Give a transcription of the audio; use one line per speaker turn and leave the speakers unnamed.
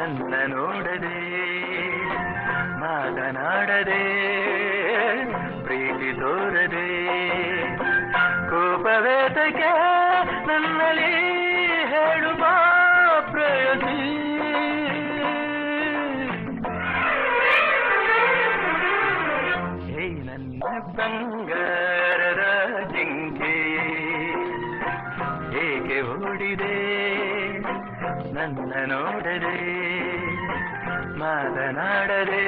ನನ್ನ ನೋಡದೆ ಮಾತನಾಡದೆ ಪ್ರೀತಿ ತೋರದೆ ಕೋಪವೇತಕ್ಕೆ ನನ್ನಲ್ಲಿ ಹೇಳುವ ಪ್ರಯತಿ ಹೇ ನನ್ನ ಬಂಗಾರದ ಜಿಂಕೆ ಏಕೆ ಓಡಿದೆ ನನ್ನ ನೋಡದೆ ಮಾತನಾಡದೆ